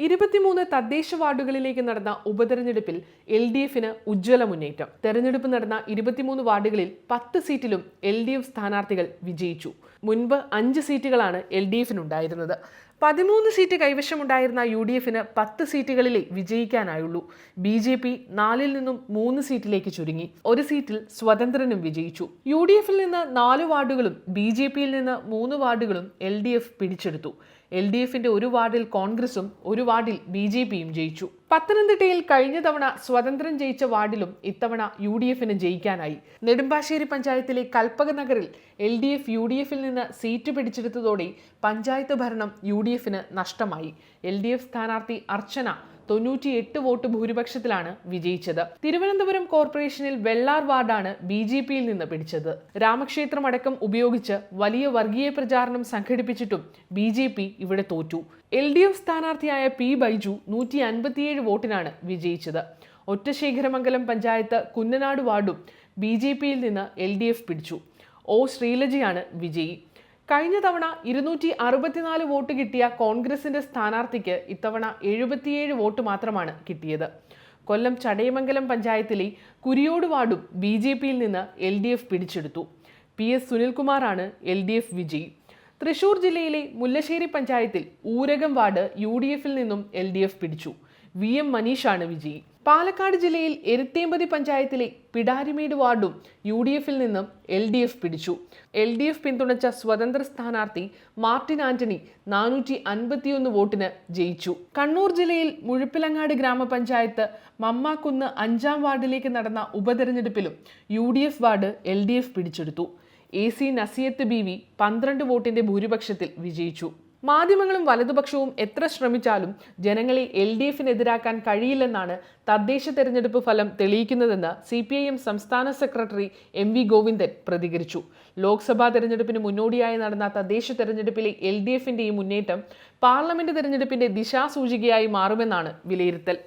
23 തദ്ദേശ വാർഡുകളിലേക്ക് നടന്ന ഉപതെരഞ്ഞെടുപ്പിൽ LDFന് ഉജ്ജ്വല മുന്നേറ്റം. തെരഞ്ഞെടുപ്പ് നടന്ന 23 വാർഡുകളിൽ 10 സീറ്റിലും LDF സ്ഥാനാർത്ഥികൾ വിജയിച്ചു. മുൻപ് 5 സീറ്റുകളാണ് LDFനുണ്ടായിരുന്നത്. 13 സീറ്റ് കൈവശമുണ്ടായിരുന്ന UDFന് 10 സീറ്റുകളിലേ വിജയിക്കാനായുള്ളൂ. BJP 4-ൽ നിന്നും 3 സീറ്റിലേക്ക് ചുരുങ്ങി. ഒരു സീറ്റിൽ സ്വതന്ത്രനും വിജയിച്ചു. UDFിൽ നിന്ന് 4 വാർഡുകളും BJPയിൽ നിന്ന് 3 വാർഡുകളും LDF പിടിച്ചെടുത്തു. LDFന്റെ ഒരു വാർഡിൽ കോൺഗ്രസും ഒരു വാർഡിൽ BJPയും ജയിച്ചു. പത്തനംതിട്ടയിൽ കഴിഞ്ഞ തവണ സ്വതന്ത്രൻ ജയിച്ച വാർഡിലും ഇത്തവണ UDFന് ജയിക്കാനായി. നെടുമ്പാശ്ശേരി പഞ്ചായത്തിലെ കൽപ്പകനഗറിൽ LDF UDFിൽ നിന്ന് സീറ്റ് പിടിച്ചെടുത്തതോടെ പഞ്ചായത്ത് ഭരണം UDFന് നഷ്ടമായി. LDF സ്ഥാനാർത്ഥി അർച്ചന 98 വോട്ട് ഭൂരിപക്ഷത്തിലാണ് വിജയിച്ചത്. തിരുവനന്തപുരം കോർപ്പറേഷനിൽ വെള്ളാർ വാർഡാണ് BJPയിൽ നിന്ന് പിടിച്ചത്. രാമക്ഷേത്രം അടക്കം ഉപയോഗിച്ച് വലിയ വർഗീയ പ്രചാരണം സംഘടിപ്പിച്ചിട്ടും BJP ഇവിടെ തോറ്റു. LDF സ്ഥാനാർത്ഥിയായ P. ബൈജു 157 വോട്ടിനാണ് വിജയിച്ചത്. ഒറ്റശേഖരമംഗലം പഞ്ചായത്ത് കുന്നനാട് വാർഡും BJPയിൽ നിന്ന് LDF പിടിച്ചു. O. ശ്രീലജയാണ് വിജയി. കഴിഞ്ഞ തവണ 264 വോട്ട് കിട്ടിയ കോൺഗ്രസിന്റെ സ്ഥാനാർത്ഥിക്ക് ഇത്തവണ 77 വോട്ട് മാത്രമാണ് കിട്ടിയത്. കൊല്ലം ചടയമംഗലം പഞ്ചായത്തിലെ കുരിയോട് വാർഡും BJPയിൽ നിന്ന് LDF പിടിച്ചെടുത്തു. PS സുനിൽകുമാറാണ് LDF വിജയി. തൃശൂർ ജില്ലയിലെ മുല്ലശ്ശേരി പഞ്ചായത്തിൽ ഊരകം വാർഡ് UDFിൽ നിന്നും LDF പിടിച്ചു. VM മനീഷാണ് വിജയി. പാലക്കാട് ജില്ലയിൽ എരുത്തേമ്പതി പഞ്ചായത്തിലെ പിടാരിമേട് വാർഡും UDFിൽ നിന്നും LDF പിടിച്ചു. LDF പിന്തുണച്ച സ്വതന്ത്ര സ്ഥാനാർത്ഥി മാർട്ടിൻ ആന്റണി 451 വോട്ടിന് ജയിച്ചു. കണ്ണൂർ ജില്ലയിൽ മുഴുപ്പിലങ്ങാട് ഗ്രാമപഞ്ചായത്ത് മമ്മാക്കുന്ന് 5-ാം വാർഡിലേക്ക് നടന്ന ഉപതെരഞ്ഞെടുപ്പിലും UDF വാർഡ് LDF പിടിച്ചെടുത്തു. AC നസിയത്ത് BV 12 വോട്ടിന്റെ ഭൂരിപക്ഷത്തിൽ വിജയിച്ചു. മാധ്യമങ്ങളും വലതുപക്ഷവും എത്ര ശ്രമിച്ചാലും ജനങ്ങളെ LDFനെതിരാക്കാൻ കഴിയില്ലെന്നാണ് തദ്ദേശ തെരഞ്ഞെടുപ്പ് ഫലം തെളിയിക്കുന്നതെന്ന് CPIM സംസ്ഥാന സെക്രട്ടറി MV ഗോവിന്ദൻ പ്രതികരിച്ചു. ലോക്സഭാ തെരഞ്ഞെടുപ്പിന് മുന്നോടിയായി നടന്ന തദ്ദേശ തെരഞ്ഞെടുപ്പിലെ LDFന്റെ ഈ മുന്നേറ്റം പാർലമെന്റ് തെരഞ്ഞെടുപ്പിന്റെ ദിശാസൂചികയായി മാറുമെന്നാണ് വിലയിരുത്തൽ.